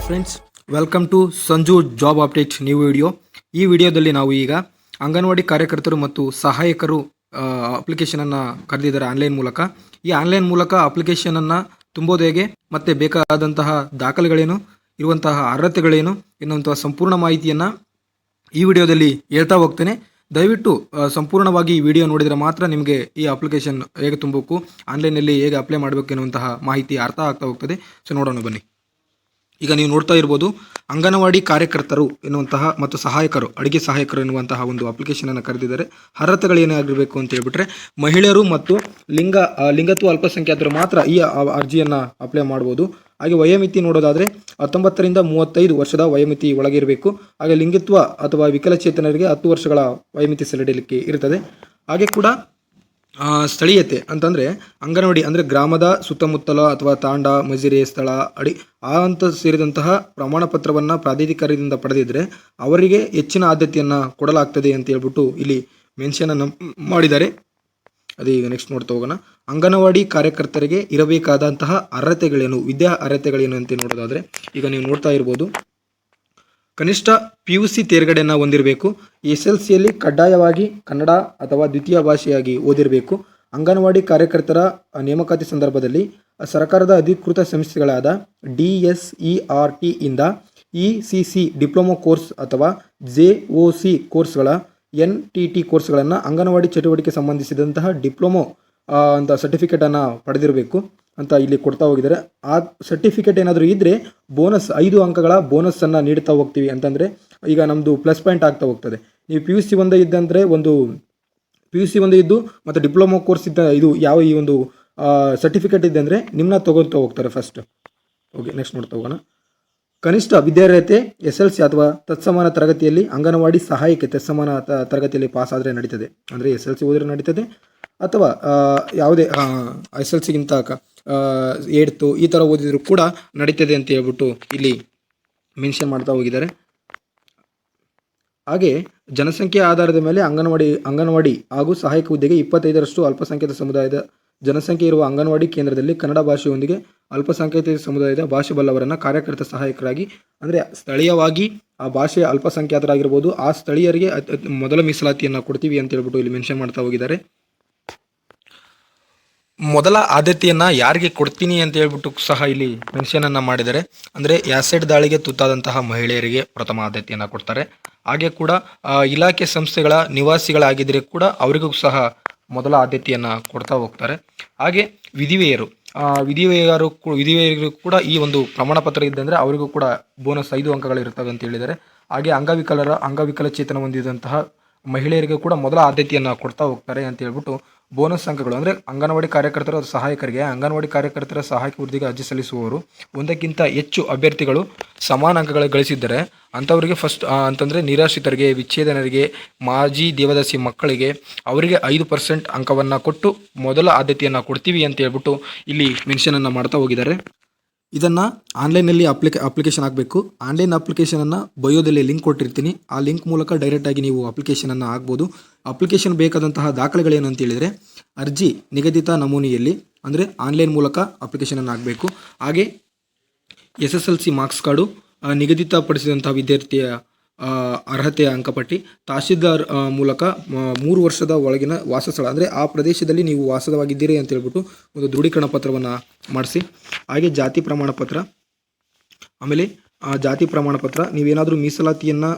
Friends, welcome to Sanju job update new video. ಈ ವಿಡಿಯೋದಲ್ಲಿ ನಾವು ಈಗ ಅಂಗನವಾಡಿ ಕಾರ್ಯಕರ್ತರು ಮತ್ತು ಸಹಾಯಕರು ಅಪ್ಲಿಕೇಶನನ್ನು ಕರೆದಿದ್ದಾರೆ ಆನ್ಲೈನ್ ಮೂಲಕ. ಈ ಆನ್ಲೈನ್ ಮೂಲಕ ಅಪ್ಲಿಕೇಶನನ್ನು ತುಂಬೋದು ಹೇಗೆ, ಮತ್ತು ಬೇಕಾದಂತಹ ದಾಖಲೆಗಳೇನು, ಇರುವಂತಹ ಅರ್ಹತೆಗಳೇನು ಎನ್ನುವಂತಹ ಸಂಪೂರ್ಣ ಮಾಹಿತಿಯನ್ನು ಈ ವಿಡಿಯೋದಲ್ಲಿ ಹೇಳ್ತಾ ಹೋಗ್ತೇನೆ. ದಯವಿಟ್ಟು ಸಂಪೂರ್ಣವಾಗಿ ಈ ವಿಡಿಯೋ ನೋಡಿದರೆ ಮಾತ್ರ ನಿಮಗೆ ಈ ಅಪ್ಲಿಕೇಶನ್ ಹೇಗೆ ತುಂಬಬೇಕು, ಆನ್ಲೈನಲ್ಲಿ ಹೇಗೆ ಅಪ್ಲೈ ಮಾಡಬೇಕು ಎನ್ನುವಂತಹ ಮಾಹಿತಿ ಅರ್ಥ ಆಗ್ತಾ ಹೋಗ್ತದೆ. ಸೊ ನೋಡೋಣ ಬನ್ನಿ. ಈಗ ನೀವು ನೋಡ್ತಾ ಇರ್ಬೋದು, ಅಂಗನವಾಡಿ ಕಾರ್ಯಕರ್ತರು ಎನ್ನುವಂತಹ ಮತ್ತು ಸಹಾಯಕರು, ಅಡುಗೆ ಸಹಾಯಕರು ಎನ್ನುವಂತಹ ಒಂದು ಅಪ್ಲಿಕೇಶನನ್ನು ಕರೆದಿದ್ದಾರೆ. ಅರ್ಹತೆಗಳೇನಾಗಿರಬೇಕು ಅಂತ ಹೇಳ್ಬಿಟ್ರೆ, ಮಹಿಳೆಯರು ಮತ್ತು ಲಿಂಗತ್ವ ಅಲ್ಪಸಂಖ್ಯಾತರು ಮಾತ್ರ ಈ ಅರ್ಜಿಯನ್ನು ಅಪ್ಲೈ ಮಾಡ್ಬೋದು. ಹಾಗೆ ವಯೋಮಿತಿ ನೋಡೋದಾದರೆ 19 ರಿಂದ 35 ವರ್ಷದ ವಯೋಮಿತಿ ಒಳಗಿರಬೇಕು. ಹಾಗೆ ಲಿಂಗತ್ವ ಅಥವಾ ವಿಕಲಚೇತನರಿಗೆ 10 ವರ್ಷಗಳ ವಯೋಮಿತಿ ಸೆಲೆಡಲಿಕ್ಕೆ ಇರ್ತದೆ. ಹಾಗೆ ಕೂಡ ಸ್ಥಳೀಯತೆ ಅಂತಂದರೆ ಅಂಗನವಾಡಿ ಅಂದರೆ ಗ್ರಾಮದ ಸುತ್ತಮುತ್ತಲ ಅಥವಾ ತಾಂಡ, ಮಜಿರೆ, ಸ್ಥಳ, ಆ ಅಂತ ಸೇರಿದಂತಹ ಪ್ರಮಾಣ ಪತ್ರವನ್ನು ಪ್ರಾಧಿಕಾರದಿಂದ ಪಡೆದಿದ್ದರೆ ಅವರಿಗೆ ಹೆಚ್ಚಿನ ಆದ್ಯತೆಯನ್ನು ಕೊಡಲಾಗ್ತದೆ ಅಂತ ಹೇಳ್ಬಿಟ್ಟು ಇಲ್ಲಿ ಮೆನ್ಷನನ್ನು ಮಾಡಿದ್ದಾರೆ. ಅದೇ ಈಗ ನೆಕ್ಸ್ಟ್ ನೋಡ್ತಾ ಹೋಗೋಣ. ಅಂಗನವಾಡಿ ಕಾರ್ಯಕರ್ತರಿಗೆ ಇರಬೇಕಾದಂತಹ ಅರ್ಹತೆಗಳೇನು, ವಿದ್ಯಾ ಅರ್ಹತೆಗಳೇನು ಅಂತ ನೋಡೋದಾದರೆ, ಈಗ ನೀವು ನೋಡ್ತಾ ಇರ್ಬೋದು, ಕನಿಷ್ಠ PUC ತೇರ್ಗಡೆಯನ್ನು ಹೊಂದಿರಬೇಕು. SLCಯಲ್ಲಿ ಕಡ್ಡಾಯವಾಗಿ ಕನ್ನಡ ಅಥವಾ ದ್ವಿತೀಯ ಭಾಷೆಯಾಗಿ ಓದಿರಬೇಕು. ಅಂಗನವಾಡಿ ಕಾರ್ಯಕರ್ತರ ನೇಮಕಾತಿ ಸಂದರ್ಭದಲ್ಲಿ ಸರ್ಕಾರದ ಅಧಿಕೃತ ಸಂಸ್ಥೆಗಳಾದ DSERT ಇಂದ ECC ಡಿಪ್ಲೊಮಾ ಕೋರ್ಸ್ ಅಥವಾ JOC ಕೋರ್ಸ್ಗಳ NTT ಕೋರ್ಸ್ಗಳನ್ನು ಅಂಗನವಾಡಿ ಚಟುವಟಿಕೆ ಸಂಬಂಧಿಸಿದಂತಹ ಡಿಪ್ಲೊಮೊ ಅಂತ ಸರ್ಟಿಫಿಕೇಟನ್ನು ಪಡೆದಿರಬೇಕು ಅಂತ ಇಲ್ಲಿ ಕೊಡ್ತಾ ಹೋಗಿದ್ದಾರೆ. ಆ ಸರ್ಟಿಫಿಕೇಟ್ ಏನಾದರೂ ಇದ್ದರೆ ಬೋನಸ್ 5 ಅಂಕಗಳ ಬೋನಸ್ಸನ್ನು ನೀಡ್ತಾ ಹೋಗ್ತೀವಿ. ಅಂತಂದರೆ ಈಗ ನಮ್ಮದು ಪ್ಲಸ್ ಪಾಯಿಂಟ್ ಆಗ್ತಾ ಹೋಗ್ತದೆ. ನೀವು PUC ಒಂದೇ ಇದ್ದಂದರೆ PUC ಒಂದೇ ಇದ್ದು ಮತ್ತು ಡಿಪ್ಲೊಮಾ ಕೋರ್ಸ್ ಇದ್ದ ಇದು ಯಾವ ಈ ಒಂದು ಸರ್ಟಿಫಿಕೇಟ್ ಇದೆ ಅಂದರೆ ನಿಮ್ಮನ್ನ ತೊಗೊಳ್ತಾ ಹೋಗ್ತಾರೆ ಫಸ್ಟ್. ಓಕೆ, ನೆಕ್ಸ್ಟ್ ನೋಡ್ತಾ ಹೋಗೋಣ. ಕನಿಷ್ಠ ವಿದ್ಯಾರ್ಹತೆ SLC ಅಥವಾ ತತ್ಸಮಾನ ತರಗತಿಯಲ್ಲಿ ಅಂಗನವಾಡಿ ಸಹಾಯಕಿ ತತ್ಸಮಾನ ತರಗತಿಯಲ್ಲಿ ಪಾಸ್ ಆದರೆ ನಡೀತದೆ. ಅಂದರೆ SLC ಓದಿದ್ರೆ ನಡೀತದೆ, ಅಥವಾ ಯಾವುದೇ SLCಗಿಂತ 8th ಈ ಥರ ಓದಿದ್ರು ಕೂಡ ನಡೀತದೆ ಅಂತ ಹೇಳ್ಬಿಟ್ಟು ಇಲ್ಲಿ ಮೆನ್ಷನ್ ಮಾಡ್ತಾ ಹೋಗಿದ್ದಾರೆ. ಹಾಗೆ ಜನಸಂಖ್ಯೆ ಆಧಾರದ ಮೇಲೆ ಅಂಗನವಾಡಿ ಹಾಗೂ ಸಹಾಯಕ ಹುದ್ದೆಗೆ 25ರಷ್ಟು ಅಲ್ಪಸಂಖ್ಯಾತ ಸಮುದಾಯದ ಜನಸಂಖ್ಯೆ ಇರುವ ಅಂಗನವಾಡಿ ಕೇಂದ್ರದಲ್ಲಿ ಕನ್ನಡ ಭಾಷೆಯೊಂದಿಗೆ ಅಲ್ಪಸಂಖ್ಯಾತ ಸಮುದಾಯದ ಭಾಷೆ ಬಲ್ಲವರನ್ನು ಕಾರ್ಯಕರ್ತ ಸಹಾಯಕರಾಗಿ, ಅಂದರೆ ಸ್ಥಳೀಯವಾಗಿ ಆ ಭಾಷೆಯ ಅಲ್ಪಸಂಖ್ಯಾತರಾಗಿರ್ಬೋದು, ಆ ಸ್ಥಳೀಯರಿಗೆ ಮೊದಲ ಮೀಸಲಾತಿಯನ್ನು ಕೊಡ್ತೀವಿ ಅಂತ ಹೇಳ್ಬಿಟ್ಟು ಇಲ್ಲಿ ಮೆನ್ಷನ್ ಮಾಡ್ತಾ ಹೋಗಿದ್ದಾರೆ. ಮೊದಲ ಆದ್ಯತೆಯನ್ನು ಯಾರಿಗೆ ಕೊಡ್ತೀನಿ ಅಂತ ಹೇಳ್ಬಿಟ್ಟು ಸಹ ಇಲ್ಲಿ ಮೆನ್ಷನನ್ನು ಮಾಡಿದ್ದಾರೆ. ಅಂದರೆ ಆ್ಯಸಿಡ್ ದಾಳಿಗೆ ತುತ್ತಾದಂತಹ ಮಹಿಳೆಯರಿಗೆ ಪ್ರಥಮ ಆದ್ಯತೆಯನ್ನು ಕೊಡ್ತಾರೆ. ಹಾಗೆ ಕೂಡ ಇಲಾಖೆ ಸಂಸ್ಥೆಗಳ ನಿವಾಸಿಗಳಾಗಿದ್ದರೆ ಕೂಡ ಅವರಿಗೂ ಸಹ ಮೊದಲ ಆದ್ಯತೆಯನ್ನು ಕೊಡ್ತಾ ಹೋಗ್ತಾರೆ. ಹಾಗೆ ವಿಧಿವೇಯರು ಕೂಡ ಈ ಒಂದು ಪ್ರಮಾಣ ಪತ್ರ ಇದ್ದಂದರೆ ಅವರಿಗೂ ಕೂಡ ಬೋನಸ್ 5 ಅಂಕಗಳು ಇರ್ತವೆ ಅಂತ ಹೇಳಿದ್ದಾರೆ. ಹಾಗೆ ಅಂಗವಿಕಲಚೇತನ ಹೊಂದಿದಂತಹ ಮಹಿಳೆಯರಿಗೆ ಕೂಡ ಮೊದಲ ಆದ್ಯತೆಯನ್ನು ಕೊಡ್ತಾ ಹೋಗ್ತಾರೆ ಅಂತ ಹೇಳ್ಬಿಟ್ಟು ಬೋನಸ್ ಅಂಕಗಳು, ಅಂದರೆ ಅಂಗನವಾಡಿ ಕಾರ್ಯಕರ್ತರ ಸಹಾಯಕರಿಗೆ ಅಂಗನವಾಡಿ ಕಾರ್ಯಕರ್ತರ ಸಹಾಯಕ ಹುದ್ದೆಗೆ ಅರ್ಜಿ ಸಲ್ಲಿಸುವವರು ಒಂದಕ್ಕಿಂತ ಹೆಚ್ಚು ಅಭ್ಯರ್ಥಿಗಳು ಸಮಾನ ಅಂಕಗಳು ಗಳಿಸಿದ್ದರೆ ಅಂಥವರಿಗೆ ಫಸ್ಟ್ ಅಂತಂದರೆ ನಿರಾಶ್ರಿತರಿಗೆ, ವಿಚ್ಛೇದನರಿಗೆ, ಮಾಜಿ ದೇವದಾಸಿ ಮಕ್ಕಳಿಗೆ ಅವರಿಗೆ 5% ಅಂಕವನ್ನು ಕೊಟ್ಟು ಮೊದಲ ಆದ್ಯತೆಯನ್ನು ಕೊಡ್ತೀವಿ ಅಂತ ಹೇಳ್ಬಿಟ್ಟು ಇಲ್ಲಿ ಮೆನ್ಷನನ್ನು ಮಾಡ್ತಾ ಹೋಗಿದ್ದಾರೆ. ಇದನ್ನು ಆನ್ಲೈನಲ್ಲಿ ಅಪ್ಲಿಕೇಶನ್ ಆಗಬೇಕು. ಆನ್ಲೈನ್ ಅಪ್ಲಿಕೇಶನನ್ನು ಬಯೋದಲ್ಲಿ ಲಿಂಕ್ ಕೊಟ್ಟಿರ್ತೀನಿ. ಆ ಲಿಂಕ್ ಮೂಲಕ ಡೈರೆಕ್ಟಾಗಿ ನೀವು ಅಪ್ಲಿಕೇಶನನ್ನು ಆಗ್ಬೋದು. ಅಪ್ಲಿಕೇಶನ್ ಬೇಕಾದಂತಹ ದಾಖಲೆಗಳೇನು ಅಂತ ಹೇಳಿದರೆ, ಅರ್ಜಿ ನಿಗದಿತ ನಮೂನೆಯಲ್ಲಿ, ಅಂದರೆ ಆನ್ಲೈನ್ ಮೂಲಕ ಅಪ್ಲಿಕೇಶನನ್ನು ಆಗಬೇಕು. ಹಾಗೆ SSLC ಮಾರ್ಕ್ಸ್ ಕಾರ್ಡು, ನಿಗದಿತಪಡಿಸಿದಂತಹ ವಿದ್ಯಾರ್ಥಿಯ ಅರ್ಹತೆಯ ಅಂಕಪಟ್ಟಿ, ತಹಶೀಲ್ದಾರ್ ಮೂಲಕ 3 ವರ್ಷದ ಒಳಗಿನ ವಾಸಸ್ಥಳ, ಅಂದರೆ ಆ ಪ್ರದೇಶದಲ್ಲಿ ನೀವು ವಾಸವಾಗಿದ್ದೀರಿ ಅಂತ ಹೇಳ್ಬಿಟ್ಟು ಒಂದು ದೃಢೀಕರಣ ಪತ್ರವನ್ನು ಮಾಡಿಸಿ. ಹಾಗೆ ಜಾತಿ ಪ್ರಮಾಣ ಪತ್ರ, ಆಮೇಲೆ ಜಾತಿ ಪ್ರಮಾಣ ಪತ್ರ, ನೀವೇನಾದರೂ ಮೀಸಲಾತಿಯನ್ನು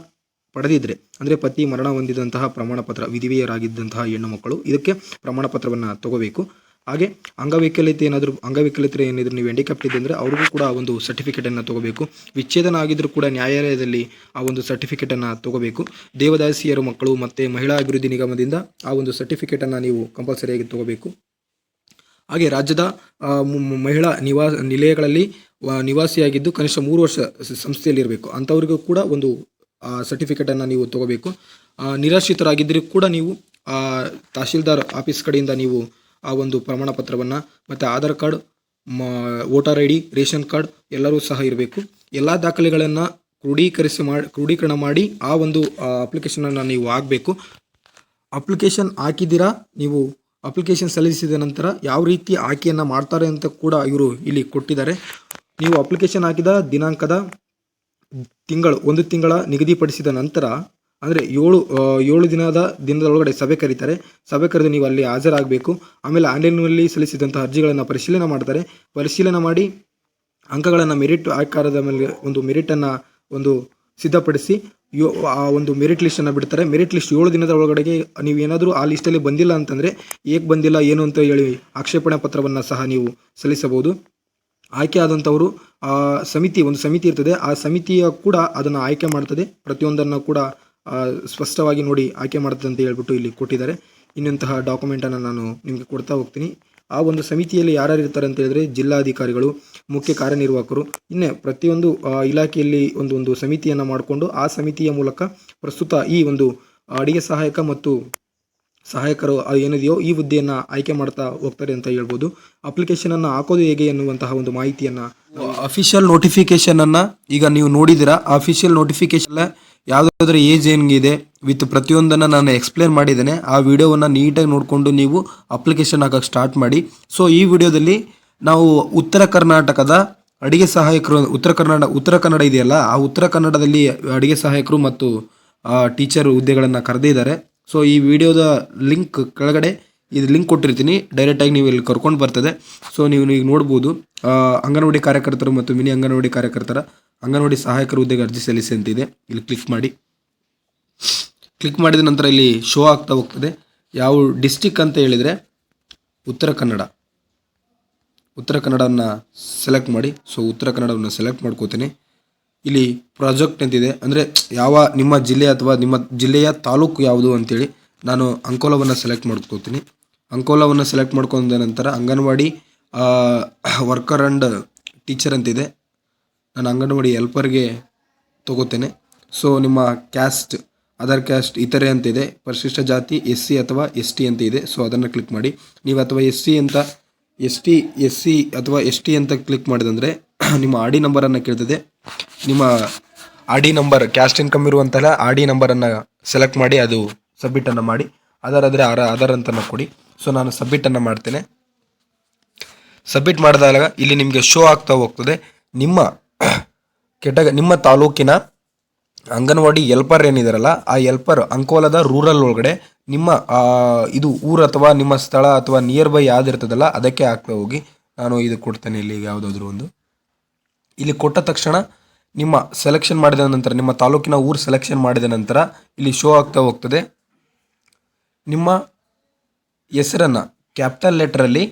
ಪಡೆದಿದ್ದರೆ, ಅಂದರೆ ಪತಿ ಮರಣ ಹೊಂದಿದಂತಹ ಪ್ರಮಾಣ ಪತ್ರ, ವಿಧಿವೇಯರಾಗಿದ್ದಂತಹ ಹೆಣ್ಣು ಮಕ್ಕಳು ಇದಕ್ಕೆ ಪ್ರಮಾಣ ಪತ್ರವನ್ನು ತಗೋಬೇಕು. ಹಾಗೆ ಅಂಗವಿಕಲತೆ ಏನಿದ್ರು ನೀವು ಹ್ಯಾಂಡಿಕ್ಯಾಪ್ಟ್ ಇದೆ ಅಂದರೆ ಅವ್ರಿಗೂ ಕೂಡ ಒಂದು ಸರ್ಟಿಫಿಕೇಟನ್ನು ತೊಗೋಬೇಕು. ವಿಚ್ಛೇದನ ಆಗಿದ್ದರೂ ಕೂಡ ನ್ಯಾಯಾಲಯದಲ್ಲಿ ಆ ಒಂದು ಸರ್ಟಿಫಿಕೇಟನ್ನು ತೊಗೋಬೇಕು. ದೇವದಾಸಿಯರು ಮಕ್ಕಳು ಮತ್ತು ಮಹಿಳಾ ಅಭಿವೃದ್ಧಿ ನಿಗಮದಿಂದ ಆ ಒಂದು ಸರ್ಟಿಫಿಕೇಟನ್ನು ನೀವು ಕಂಪಲ್ಸರಿಯಾಗಿ ತೊಗೋಬೇಕು. ಹಾಗೆ ರಾಜ್ಯದ ಮಹಿಳಾ ನಿಲಯಗಳಲ್ಲಿ ನಿವಾಸಿಯಾಗಿದ್ದು ಕನಿಷ್ಠ 3 ವರ್ಷ ಸಂಸ್ಥೆಯಲ್ಲಿರಬೇಕು, ಅಂಥವ್ರಿಗೂ ಕೂಡ ಒಂದು ಸರ್ಟಿಫಿಕೇಟನ್ನು ನೀವು ತೊಗೋಬೇಕು. ನಿರಾಶ್ರಿತರಾಗಿದ್ದರೂ ಕೂಡ ನೀವು ತಹಶೀಲ್ದಾರ್ ಆಫೀಸ್ ಕಡೆಯಿಂದ ನೀವು ಆ ಒಂದು ಪ್ರಮಾಣ ಪತ್ರವನ್ನು ಮತ್ತು Aadhaar card, voter ID, ration card ಎಲ್ಲರೂ ಸಹ ಇರಬೇಕು. ಎಲ್ಲ ದಾಖಲೆಗಳನ್ನು ಕ್ರೋಢೀಕರಣ ಮಾಡಿ ಆ ಒಂದು ಅಪ್ಲಿಕೇಶನನ್ನು ನೀವು ಆಗಬೇಕು. ಅಪ್ಲಿಕೇಶನ್ ಹಾಕಿದ್ದೀರಾ, ನೀವು ಅಪ್ಲಿಕೇಶನ್ ಸಲ್ಲಿಸಿದ ನಂತರ ಯಾವ ರೀತಿ ಆಯ್ಕೆಯನ್ನು ಮಾಡ್ತಾರೆ ಅಂತ ಕೂಡ ಇವರು ಇಲ್ಲಿ ಕೊಟ್ಟಿದ್ದಾರೆ. ನೀವು ಅಪ್ಲಿಕೇಶನ್ ಹಾಕಿದ ದಿನಾಂಕದ ಒಂದು ತಿಂಗಳ ನಿಗದಿಪಡಿಸಿದ ನಂತರ ಅಂದರೆ ಏಳು ದಿನದೊಳಗಡೆ ಸಭೆ ಕರೀತಾರೆ. ಸಭೆ ಕರೆದು ನೀವು ಅಲ್ಲಿ ಹಾಜರಾಗಬೇಕು. ಆಮೇಲೆ ಆನ್ಲೈನ್ನಲ್ಲಿ ಸಲ್ಲಿಸಿದಂಥ ಅರ್ಜಿಗಳನ್ನು ಪರಿಶೀಲನೆ ಮಾಡ್ತಾರೆ. ಪರಿಶೀಲನೆ ಮಾಡಿ ಅಂಕಗಳನ್ನು ಮೆರಿಟ್ ಆಕಾರದ ಮೇಲೆ ಒಂದು ಮೆರಿಟನ್ನು ಸಿದ್ಧಪಡಿಸಿ ಆ ಒಂದು ಮೆರಿಟ್ ಲಿಸ್ಟನ್ನು ಬಿಡ್ತಾರೆ. ಮೆರಿಟ್ ಲಿಸ್ಟ್ 7 ದಿನದ ಒಳಗಡೆಗೆ ನೀವು ಏನಾದರೂ ಆ ಲಿಸ್ಟಲ್ಲಿ ಬಂದಿಲ್ಲ ಅಂತಂದರೆ ಏಕೆ ಬಂದಿಲ್ಲ ಏನು ಅಂತ ಹೇಳಿ ಆಕ್ಷೇಪಣೆ ಪತ್ರವನ್ನು ಸಹ ನೀವು ಸಲ್ಲಿಸಬಹುದು. ಆಯ್ಕೆ ಆದಂಥವರು ಒಂದು ಸಮಿತಿ ಇರ್ತದೆ. ಆ ಸಮಿತಿಯ ಕೂಡ ಅದನ್ನು ಆಯ್ಕೆ ಮಾಡ್ತದೆ. ಪ್ರತಿಯೊಂದನ್ನು ಕೂಡ ಸ್ಪಷ್ಟವಾಗಿ ನೋಡಿ ಆಯ್ಕೆ ಮಾಡ್ತದೆ ಅಂತ ಹೇಳ್ಬಿಟ್ಟು ಇಲ್ಲಿ ಕೊಟ್ಟಿದ್ದಾರೆ. ಇನ್ನಂತಹ ಡಾಕ್ಯುಮೆಂಟನ್ನು ನಾನು ನಿಮಗೆ ಕೊಡ್ತಾ ಹೋಗ್ತೀನಿ. ಆ ಒಂದು ಸಮಿತಿಯಲ್ಲಿ ಯಾರ್ಯಾರು ಇರ್ತಾರೆ ಅಂತ ಹೇಳಿದ್ರೆ ಜಿಲ್ಲಾಧಿಕಾರಿಗಳು, ಮುಖ್ಯ ಕಾರ್ಯನಿರ್ವಾಹಕರು, ಇನ್ನೇ ಪ್ರತಿಯೊಂದು ಇಲಾಖೆಯಲ್ಲಿ ಒಂದು ಸಮಿತಿಯನ್ನು ಮಾಡಿಕೊಂಡು ಆ ಸಮಿತಿಯ ಮೂಲಕ ಪ್ರಸ್ತುತ ಈ ಒಂದು ಅಡಿಗೆ ಸಹಾಯಕ ಮತ್ತು ಸಹಾಯಕರು ಏನಿದೆಯೋ ಈ ಹುದ್ದೆಯನ್ನು ಆಯ್ಕೆ ಮಾಡ್ತಾ ಹೋಗ್ತಾರೆ ಅಂತ ಹೇಳ್ಬೋದು. ಅಪ್ಲಿಕೇಶನನ್ನು ಹಾಕೋದು ಹೇಗೆ ಎನ್ನುವಂತಹ ಒಂದು ಮಾಹಿತಿಯನ್ನು ಅಫಿಷಿಯಲ್ ನೋಟಿಫಿಕೇಶನನ್ನು ಈಗ ನೀವು ನೋಡಿದ್ದೀರಾ. ಅಫಿಷಿಯಲ್ ನೋಟಿಫಿಕೇಶನ್ ಯಾವುದಾದ್ರೂ ಏಜ್ ಏನಿದೆ ವಿತ್ ಪ್ರತಿಯೊಂದನ್ನು ನಾನು ಎಕ್ಸ್ಪ್ಲೇನ್ ಮಾಡಿದ್ದೇನೆ. ಆ ವಿಡಿಯೋವನ್ನು ನೀಟಾಗಿ ನೋಡಿಕೊಂಡು ನೀವು ಅಪ್ಲಿಕೇಶನ್ ಹಾಕಕ್ಕೆ ಸ್ಟಾರ್ಟ್ ಮಾಡಿ. ಸೊ ಈ ವಿಡಿಯೋದಲ್ಲಿ ನಾವು ಉತ್ತರ ಕರ್ನಾಟಕದ ಅಡಿಗೆ ಸಹಾಯಕರು, ಉತ್ತರ ಕನ್ನಡ ಇದೆಯಲ್ಲ, ಆ ಉತ್ತರ ಕನ್ನಡದಲ್ಲಿ ಅಡಿಗೆ ಸಹಾಯಕರು ಮತ್ತು ಟೀಚರ್ ಹುದ್ದೆಗಳನ್ನು ಕರೆದಿದ್ದಾರೆ. ಸೊ ಈ ವಿಡಿಯೋದ ಲಿಂಕ್ ಕೆಳಗಡೆ ಇದು ಲಿಂಕ್ ಕೊಟ್ಟಿರ್ತೀನಿ, ಡೈರೆಕ್ಟಾಗಿ ನೀವು ಇಲ್ಲಿ ಕರ್ಕೊಂಡು ಬರ್ತದೆ. ಸೊ ನೀವು ಈಗ ನೋಡ್ಬೋದು ಅಂಗನವಾಡಿ ಕಾರ್ಯಕರ್ತರು ಮತ್ತು ಮಿನಿ ಅಂಗನವಾಡಿ ಕಾರ್ಯಕರ್ತರ ಅಂಗನವಾಡಿ ಸಹಾಯಕರ ಹುದ್ದೆಗೆ ಅರ್ಜಿ ಸಲ್ಲಿಸಿ ಅಂತಿದೆ. ಇಲ್ಲಿ ಕ್ಲಿಕ್ ಮಾಡಿದ ನಂತರ ಇಲ್ಲಿ ಶೋ ಆಗ್ತಾ ಹೋಗ್ತದೆ. ಯಾವ ಡಿಸ್ಟಿಕ್ ಅಂತ ಹೇಳಿದರೆ ಉತ್ತರ ಕನ್ನಡವನ್ನು ಸೆಲೆಕ್ಟ್ ಮಾಡಿ. ಸೊ ಉತ್ತರ ಕನ್ನಡವನ್ನು ಸೆಲೆಕ್ಟ್ ಮಾಡ್ಕೋತೀನಿ. ಇಲ್ಲಿ ಪ್ರಾಜೆಕ್ಟ್ ಅಂತಿದೆ, ಅಂದರೆ ಯಾವ ನಿಮ್ಮ ಜಿಲ್ಲೆ ಅಥವಾ ನಿಮ್ಮ ಜಿಲ್ಲೆಯ ತಾಲೂಕು ಯಾವುದು ಅಂತೇಳಿ ನಾನು ಅಂಕೋಲವನ್ನು ಸೆಲೆಕ್ಟ್ ಮಾಡ್ಕೋತೀನಿ. ಅಂಕೋಲವನ್ನು ಸೆಲೆಕ್ಟ್ ಮಾಡ್ಕೊಂಡ ನಂತರ ಅಂಗನವಾಡಿ ವರ್ಕರ್ ಆ್ಯಂಡ್ ಟೀಚರ್ ಅಂತಿದೆ, ನಾನು ಅಂಗನವಾಡಿ ಹೆಲ್ಪರ್ಗೆ ತಗೋತೇನೆ. ಸೊ ನಿಮ್ಮ ಕ್ಯಾಸ್ಟ್, ಅದರ್ ಕ್ಯಾಸ್ಟ್, ಇತರೆ ಅಂತಿದೆ, ಪರಿಶಿಷ್ಟ ಜಾತಿ, SC ಅಥವಾ ST ಅಂತ ಇದೆ. ಸೊ ಅದನ್ನು ಕ್ಲಿಕ್ ಮಾಡಿ. ನೀವು ಅಥವಾ SC ಅಥವಾ ST ಅಂತ ಕ್ಲಿಕ್ ಮಾಡಿದಂದರೆ ನಿಮ್ಮ RD ನಂಬರನ್ನು ಕೇಳ್ತದೆ. ನಿಮ್ಮ RD ನಂಬರ್, ಕ್ಯಾಸ್ಟ್ ಇನ್ಕಮ್ ಇರುವಂತಹ RD ನಂಬರನ್ನು ಸೆಲೆಕ್ಟ್ ಮಾಡಿ ಅದು ಸಬ್ಮಿಟನ್ನು ಮಾಡಿ. ಅದರಾದರೆ ಅದರ್ ಅಂತನ್ನು ಕೊಡಿ. ಸೊ ನಾನು ಸಬ್ಮಿಟನ್ನು ಮಾಡ್ತೇನೆ. ಸಬ್ಮಿಟ್ ಮಾಡಿದಾಗ ಇಲ್ಲಿ ನಿಮಗೆ ಶೋ ಆಗ್ತಾ ಹೋಗ್ತದೆ ನಿಮ್ಮ ತಾಲೂಕಿನ ಅಂಗನವಾಡಿ ಹೆಲ್ಪರ್ ಏನಿದಾರಲ್ಲ, ಆ ಹೆಲ್ಪರ್ ಅಂಕೋಲದ ರೂರಲ್ ಒಳಗಡೆ ನಿಮ್ಮ ಇದು ಊರು ಅಥವಾ ನಿಮ್ಮ ಸ್ಥಳ ಅಥವಾ ನಿಯರ್ ಬೈ ಯಾವುದಿರ್ತದಲ್ಲ ಅದಕ್ಕೆ ಹಾಕ್ತಾ ಹೋಗಿ. ನಾನು ಇದು ಕೊಡ್ತೇನೆ. ಇಲ್ಲಿ ಯಾವುದಾದ್ರೂ ಒಂದು ಇಲ್ಲಿ ಕೊಟ್ಟ ತಕ್ಷಣ ನಿಮ್ಮ ಸೆಲೆಕ್ಷನ್ ಮಾಡಿದ ನಂತರ, ನಿಮ್ಮ ತಾಲೂಕಿನ ಊರು ಸೆಲೆಕ್ಷನ್ ಮಾಡಿದ ನಂತರ ಇಲ್ಲಿ ಶೋ ಆಗ್ತಾ ಹೋಗ್ತದೆ. ನಿಮ್ಮ ಹೆಸರನ್ನು ಕ್ಯಾಪಿಟಲ್ ಲೆಟರಲ್ಲಿ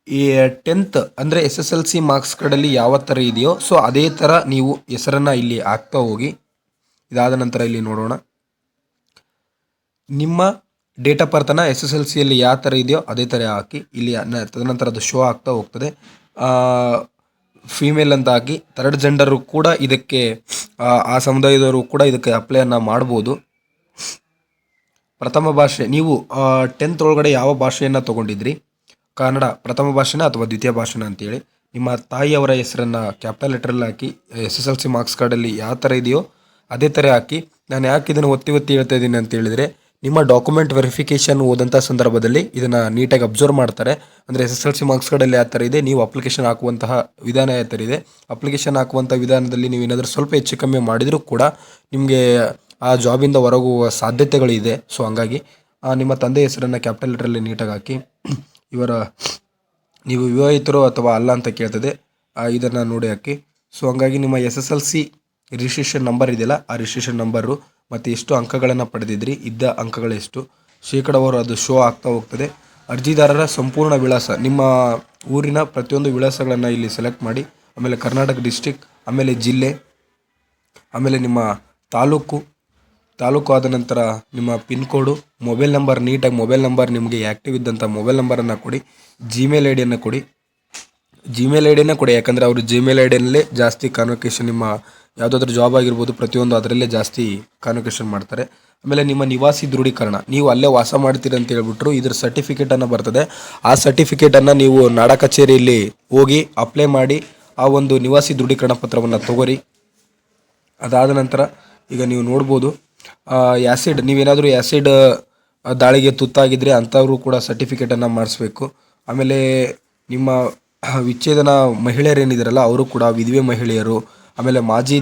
ಈ 10th ಅಂದರೆ SSLC ಮಾರ್ಕ್ಸ್ ಕಾರ್ಡಲ್ಲಿ ಯಾವ ಥರ ಇದೆಯೋ ಸೊ ಅದೇ ಥರ ನೀವು ಹೆಸರನ್ನು ಇಲ್ಲಿ ಹಾಕ್ತಾ ಹೋಗಿ. ಇದಾದ ನಂತರ ಇಲ್ಲಿ ನೋಡೋಣ, ನಿಮ್ಮ ಡೇಟ್ ಆಫ್ ಬರ್ತನ್ನು SSLCಯಲ್ಲಿ ಯಾವ ಥರ ಇದೆಯೋ ಅದೇ ಥರ ಹಾಕಿ. ಇಲ್ಲಿ ತದನಂತರ ಅದು ಶೋ ಆಗ್ತಾ ಹೋಗ್ತದೆ. ಫೀಮೇಲ್ ಅಂತ ಹಾಕಿ. ಥರ್ಡ್ ಜೆಂಡರು ಕೂಡ ಇದಕ್ಕೆ, ಆ ಸಮುದಾಯದವರು ಕೂಡ ಇದಕ್ಕೆ ಅಪ್ಲೈಯನ್ನು ಮಾಡ್ಬೋದು. ಪ್ರಥಮ ಭಾಷೆ, ನೀವು 10th ಒಳಗಡೆ ಯಾವ ಭಾಷೆಯನ್ನು ತೊಗೊಂಡಿದ್ರಿ, ಕನ್ನಡ ಪ್ರಥಮ ಭಾಷೆನ ಅಥವಾ ದ್ವಿತೀಯ ಭಾಷೆನ ಅಂತೇಳಿ ನಿಮ್ಮ ತಾಯಿಯವರ ಹೆಸರನ್ನು ಕ್ಯಾಪಿಟಲ್ ಲೆಟ್ರಲ್ಲಿ ಹಾಕಿ. SSLC ಮಾರ್ಕ್ಸ್ ಕಾರ್ಡಲ್ಲಿ ಯಾವ ಥರ ಇದೆಯೋ ಅದೇ ಥರ ಹಾಕಿ. ನಾನು ಯಾಕೆ ಇದನ್ನು ಒತ್ತಿ ಹೇಳ್ತಾ ಇದ್ದೀನಿ ಅಂತ ಹೇಳಿದರೆ, ನಿಮ್ಮ ಡಾಕ್ಯುಮೆಂಟ್ ವೆರಿಫಿಕೇಷನ್ ಹೋದಂಥ ಸಂದರ್ಭದಲ್ಲಿ ಇದನ್ನು ನೀಟಾಗಿ ಅಬ್ಸರ್ವ್ ಮಾಡ್ತಾರೆ. ಅಂದರೆ SSLC ಮಾರ್ಕ್ಸ್ ಕಾರ್ಡಲ್ಲಿ ಯಾವ ಥರ ಇದೆ, ನೀವು ಅಪ್ಲಿಕೇಶನ್ ಹಾಕುವಂತಹ ವಿಧಾನ ಯಾವ ಥರ ಇದೆ, ಅಪ್ಲಿಕೇಶನ್ ಹಾಕುವಂಥ ವಿಧಾನದಲ್ಲಿ ನೀವು ಏನಾದರೂ ಸ್ವಲ್ಪ ಹೆಚ್ಚು ಕಮ್ಮಿ ಮಾಡಿದರೂ ಕೂಡ ನಿಮಗೆ ಆ ಜಾಬಿಂದ ಹೊರಗುವ ಸಾಧ್ಯತೆಗಳಿದೆ. ಸೊ ಹಂಗಾಗಿ ನಿಮ್ಮ ತಂದೆ ಹೆಸರನ್ನು ಕ್ಯಾಪಿಟಲ್ ಲೆಟ್ರಲ್ಲಿ ನೀಟಾಗಿ ಹಾಕಿ. ನೀವು ವಿವಾಹಿತರು ಅಥವಾ ಅಲ್ಲ ಅಂತ ಕೇಳ್ತದೆ, ಇದನ್ನು ನೋಡಿ ಹಾಕಿ. ಸೊ ಹಂಗಾಗಿ ನಿಮ್ಮ SSLC ರಿಜಿಸ್ಟ್ರೇಷನ್ ನಂಬರ್ ಇದೆಯಲ್ಲ, ಆ ರಿಜಿಸ್ಟ್ರೇಷನ್ ನಂಬರು ಮತ್ತು ಎಷ್ಟು ಅಂಕಗಳನ್ನು ಪಡೆದಿದ್ರಿ, ಇದ್ದ ಅಂಕಗಳೆಷ್ಟು, ಶೇಕಡಾವಾರು ಅದು ಶೋ ಆಗ್ತಾ ಹೋಗ್ತದೆ. ಅರ್ಜಿದಾರರ ಸಂಪೂರ್ಣ ವಿಳಾಸ, ನಿಮ್ಮ ಊರಿನ ಪ್ರತಿಯೊಂದು ವಿಳಾಸಗಳನ್ನು ಇಲ್ಲಿ ಸೆಲೆಕ್ಟ್ ಮಾಡಿ. ಆಮೇಲೆ ಕರ್ನಾಟಕ ಡಿಸ್ಟಿಕ್, ಆಮೇಲೆ ಜಿಲ್ಲೆ, ಆಮೇಲೆ ನಿಮ್ಮ ತಾಲೂಕು ಆದ ನಂತರ ನಿಮ್ಮ ಪಿನ್ ಕೋಡು, ಮೊಬೈಲ್ ನಂಬರ್, ನೀಟಾಗಿ ಮೊಬೈಲ್ ನಂಬರ್ ನಿಮಗೆ ಆ್ಯಕ್ಟಿವ್ ಇದ್ದಂಥ ಮೊಬೈಲ್ ನಂಬರನ್ನು ಕೊಡಿ. ಜಿಮೇಲ್ ಐಡಿಯನ್ನು ಕೊಡಿ. ಯಾಕಂದರೆ ಅವರು ಜಿಮೇಲ್ ಐಡಿಯಲ್ಲೇ ಜಾಸ್ತಿ ಕಾನ್ವೊಕೇಶನ್, ನಿಮ್ಮ ಯಾವುದಾದ್ರೂ ಜಾಬ್ ಆಗಿರ್ಬೋದು ಪ್ರತಿಯೊಂದು ಅದರಲ್ಲೇ ಜಾಸ್ತಿ ಕಾನ್ವೊಕೇಶನ್ ಮಾಡ್ತಾರೆ. ಆಮೇಲೆ ನಿಮ್ಮ ನಿವಾಸಿ ದೃಢೀಕರಣ, ನೀವು ಅಲ್ಲೇ ವಾಸ ಮಾಡ್ತೀರಿ ಅಂತ ಹೇಳ್ಬಿಟ್ರು ಇದ್ರ ಸರ್ಟಿಫಿಕೇಟನ್ನು ಬರ್ತದೆ. ಆ ಸರ್ಟಿಫಿಕೇಟನ್ನು ನೀವು ನಾಡ ಕಚೇರಿಯಲ್ಲಿ ಹೋಗಿ ಅಪ್ಲೈ ಮಾಡಿ ಆ ಒಂದು ನಿವಾಸಿ ದೃಢೀಕರಣ ಪತ್ರವನ್ನು ತಗೋರಿ. ಅದಾದ ನಂತರ ಈಗ ನೀವು ನೋಡ್ಬೋದು, ನೀವೇನಾದರೂ ಆ್ಯಸಿಡ್ ದಾಳಿಗೆ ತುತ್ತಾಗಿದ್ದರೆ ಅಂಥವರು ಕೂಡ ಸರ್ಟಿಫಿಕೇಟನ್ನು ಮಾಡಿಸ್ಬೇಕು. ಆಮೇಲೆ ನಿಮ್ಮ ವಿಚ್ಛೇದನ ಮಹಿಳೆಯರೇನಿದ್ದಾರಲ್ಲ ಅವರು ಕೂಡ, ವಿಧವೆ ಮಹಿಳೆಯರು, ಆಮೇಲೆ ಮಾಜಿ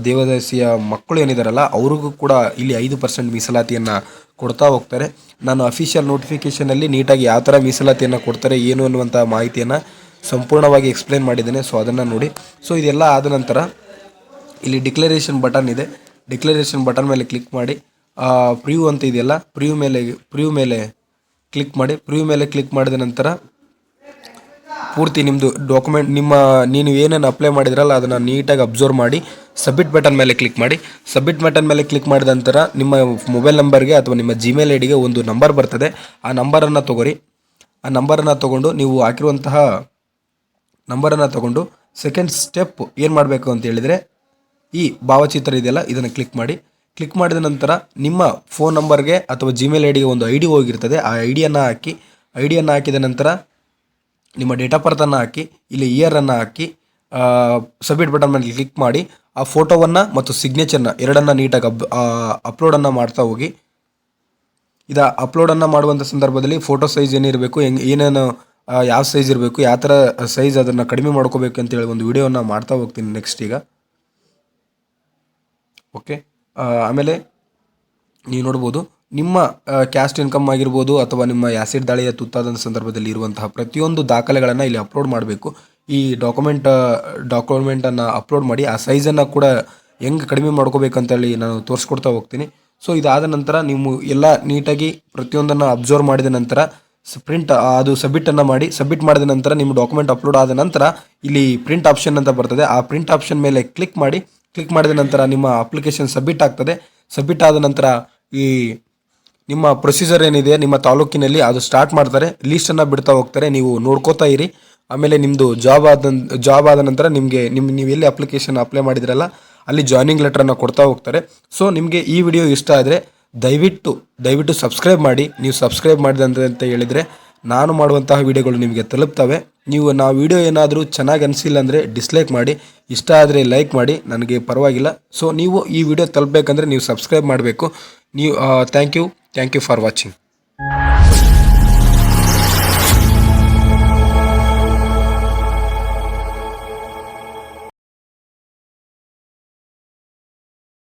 ದೇವದಾಸಿಯ ಮಕ್ಕಳು ಏನಿದಾರಲ್ಲ ಅವ್ರಿಗೂ ಕೂಡ ಇಲ್ಲಿ 5% ಮೀಸಲಾತಿಯನ್ನು ಕೊಡ್ತಾ ಹೋಗ್ತಾರೆ. ನಾನು ಅಫಿಷಿಯಲ್ ನೋಟಿಫಿಕೇಷನಲ್ಲಿ ನೀಟಾಗಿ ಯಾವ ಥರ ಮೀಸಲಾತಿಯನ್ನು ಕೊಡ್ತಾರೆ ಏನು ಅನ್ನುವಂಥ ಮಾಹಿತಿಯನ್ನು ಸಂಪೂರ್ಣವಾಗಿ ಎಕ್ಸ್ಪ್ಲೇನ್ ಮಾಡಿದ್ದೇನೆ. ಸೊ ಅದನ್ನು ನೋಡಿ. ಸೊ ಇದೆಲ್ಲ ಆದ ನಂತರ ಇಲ್ಲಿ ಡಿಕ್ಲರೇಷನ್ ಬಟನ್ ಇದೆ. ಡಿಕ್ಲರೇಷನ್ ಬಟನ್ ಮೇಲೆ ಕ್ಲಿಕ್ ಮಾಡಿ ಪ್ರಿವ್ಯೂ ಅಂತ ಇದೆಯಲ್ಲ, ಪ್ರಿವ್ಯೂ ಮೇಲೆ ಕ್ಲಿಕ್ ಮಾಡಿ. ಪ್ರಿವ್ಯೂ ಮೇಲೆ ಕ್ಲಿಕ್ ಮಾಡಿದ ನಂತರ ಪೂರ್ತಿ ನಿಮ್ಮದು ಡಾಕ್ಯುಮೆಂಟ್ ನೀನು ಏನೇನು ಅಪ್ಲೈ ಮಾಡಿದ್ರಲ್ಲ ಅದನ್ನು ನೀಟಾಗಿ ಅಬ್ಸರ್ವ್ ಮಾಡಿ ಸಬ್ಮಿಟ್ ಬಟನ್ ಮೇಲೆ ಕ್ಲಿಕ್ ಮಾಡಿ. ಸಬ್ಮಿಟ್ ಬಟನ್ ಮೇಲೆ ಕ್ಲಿಕ್ ಮಾಡಿದ ನಂತರ ನಿಮ್ಮ ಮೊಬೈಲ್ ನಂಬರ್ಗೆ ಅಥವಾ ನಿಮ್ಮ ಜಿಮೇಲ್ ಐ ಡಿಗೆ ಒಂದು ನಂಬರ್ ಬರ್ತದೆ. ಆ ನಂಬರನ್ನು ತೊಗೊರಿ. ಆ ನಂಬರನ್ನು ತೊಗೊಂಡು ನೀವು ಹಾಕಿರುವಂತಹ ನಂಬರನ್ನು ತೊಗೊಂಡು ಸೆಕೆಂಡ್ ಸ್ಟೆಪ್ ಏನು ಮಾಡಬೇಕು ಅಂತ ಹೇಳಿದರೆ ಈ ಭಾವಚಿತ್ರ ಇದೆಯಲ್ಲ ಇದನ್ನು ಕ್ಲಿಕ್ ಮಾಡಿ. ಕ್ಲಿಕ್ ಮಾಡಿದ ನಂತರ ನಿಮ್ಮ ಫೋನ್ ನಂಬರ್ಗೆ ಅಥವಾ ಜಿಮೇಲ್ ಐ ಡಿಗೆ ಒಂದು ಐ ಡಿ ಹೋಗಿರ್ತದೆ. ಆ ಐ ಡಿಯನ್ನು ಹಾಕಿ. ಐ ಡಿಯನ್ನು ಹಾಕಿದ ನಂತರ ನಿಮ್ಮ ಡೇಟ್ ಆಫ್ ಬರ್ತನ್ನು ಹಾಕಿ, ಇಲ್ಲಿ ಇಯರನ್ನು ಹಾಕಿ ಸಬ್ಮಿಟ್ ಬಟನ್ ಮೇಲೆ ಕ್ಲಿಕ್ ಮಾಡಿ. ಆ ಫೋಟೋವನ್ನು ಮತ್ತು ಸಿಗ್ನೇಚರ್ನ ಎರಡನ್ನು ನೀಟಾಗಿ ಅಪ್ಲೋಡನ್ನು ಮಾಡ್ತಾ ಹೋಗಿ. ಅಪ್ಲೋಡನ್ನು ಮಾಡುವಂಥ ಸಂದರ್ಭದಲ್ಲಿ ಫೋಟೋ ಸೈಜ್ ಏನಿರಬೇಕು, ಏನೇನು ಯಾವ ಸೈಜ್ ಇರಬೇಕು, ಯಾವ ಥರ ಸೈಜ್ ಅದನ್ನು ಕಡಿಮೆ ಮಾಡ್ಕೋಬೇಕು ಅಂತೇಳಿ ಒಂದು ವಿಡಿಯೋನ ಮಾಡ್ತಾ ಹೋಗ್ತೀನಿ ನೆಕ್ಸ್ಟ್ ಈಗ. ಓಕೆ. ಆಮೇಲೆ ನೀವು ನೋಡ್ಬೋದು ನಿಮ್ಮ ಕ್ಯಾಸ್ಟ್ ಇನ್ಕಮ್ ಆಗಿರ್ಬೋದು ಅಥವಾ ನಿಮ್ಮ ಆ್ಯಸಿಡ್ ದಾಳಿಯ ತುತ್ತಾದ ಸಂದರ್ಭದಲ್ಲಿ ಇರುವಂತಹ ಪ್ರತಿಯೊಂದು ದಾಖಲೆಗಳನ್ನು ಇಲ್ಲಿ ಅಪ್ಲೋಡ್ ಮಾಡಬೇಕು. ಈ ಡಾಕ್ಯುಮೆಂಟನ್ನು ಅಪ್ಲೋಡ್ ಮಾಡಿ ಆ ಸೈಜನ್ನು ಕೂಡ ಹೆಂಗೆ ಕಡಿಮೆ ಮಾಡ್ಕೋಬೇಕಂತೇಳಿ ನಾನು ತೋರಿಸ್ಕೊಡ್ತಾ ಹೋಗ್ತೀನಿ. ಸೊ ಇದಾದ ನಂತರ ನೀವು ಎಲ್ಲ ನೀಟಾಗಿ ಪ್ರತಿಯೊಂದನ್ನು ಅಬ್ಸರ್ವ್ ಮಾಡಿದ ನಂತರ ಅದು ಸಬ್ಮಿಟನ್ನು ಮಾಡಿ. ಸಬ್ಮಿಟ್ ಮಾಡಿದ ನಂತರ ನಿಮ್ಮ ಡಾಕ್ಯುಮೆಂಟ್ ಅಪ್ಲೋಡ್ ಆದ ನಂತರ ಇಲ್ಲಿ ಪ್ರಿಂಟ್ ಆಪ್ಷನ್ ಅಂತ ಬರ್ತದೆ. ಆ ಪ್ರಿಂಟ್ ಆಪ್ಷನ್ ಮೇಲೆ ಕ್ಲಿಕ್ ಮಾಡಿ. ಕ್ಲಿಕ್ ಮಾಡಿದ ನಂತರ ನಿಮ್ಮ ಅಪ್ಲಿಕೇಶನ್ ಸಬ್ಮಿಟ್ ಆಗ್ತದೆ. ಸಬ್ಮಿಟ್ ಆದ ನಂತರ ಈ ನಿಮ್ಮ ಪ್ರೊಸೀಜರ್ ಏನಿದೆ ನಿಮ್ಮ ತಾಲೂಕಿನಲ್ಲಿ ಅದು ಸ್ಟಾರ್ಟ್ ಮಾಡ್ತಾರೆ. ಲೀಸ್ಟನ್ನು ಬಿಡ್ತಾ ಹೋಗ್ತಾರೆ, ನೀವು ನೋಡ್ಕೋತಾ ಇರಿ. ಆಮೇಲೆ ನಿಮ್ಮದು ಜಾಬ್ ಆದ ನಂತರ ನೀವು ಎಲ್ಲಿ ಅಪ್ಲಿಕೇಶನ್ ಅಪ್ಲೈ ಮಾಡಿದ್ರಲ್ಲ ಅಲ್ಲಿ ಜಾಯ್ನಿಂಗ್ ಲೆಟ್ರನ್ನು ಕೊಡ್ತಾ ಹೋಗ್ತಾರೆ. ಸೊ ನಿಮಗೆ ಈ ವಿಡಿಯೋ ಇಷ್ಟ ಆದರೆ ದಯವಿಟ್ಟು ಸಬ್ಸ್ಕ್ರೈಬ್ ಮಾಡಿ. ನೀವು ಸಬ್ಸ್ಕ್ರೈಬ್ ಮಾಡಿದಂತ ಹೇಳಿದರೆ ನಾನು ಮಾಡುವಂತಹ ವಿಡಿಯೋಗಳು ನಿಮಗೆ ತಲುಪ್ತವೆ. ನಾವು ವಿಡಿಯೋ ಏನಾದರೂ ಚೆನ್ನಾಗಿ ಅನಿಸಿಲ್ಲ ಅಂದರೆ ಡಿಸ್ಲೈಕ್ ಮಾಡಿ, ಇಷ್ಟ ಆದರೆ ಲೈಕ್ ಮಾಡಿ, ನನಗೆ ಪರವಾಗಿಲ್ಲ. ಸೊ ನೀವು ಈ ವಿಡಿಯೋ ತಲುಪಬೇಕಂದ್ರೆ ನೀವು ಸಬ್ಸ್ಕ್ರೈಬ್ ಮಾಡಬೇಕು. Thank you for watching.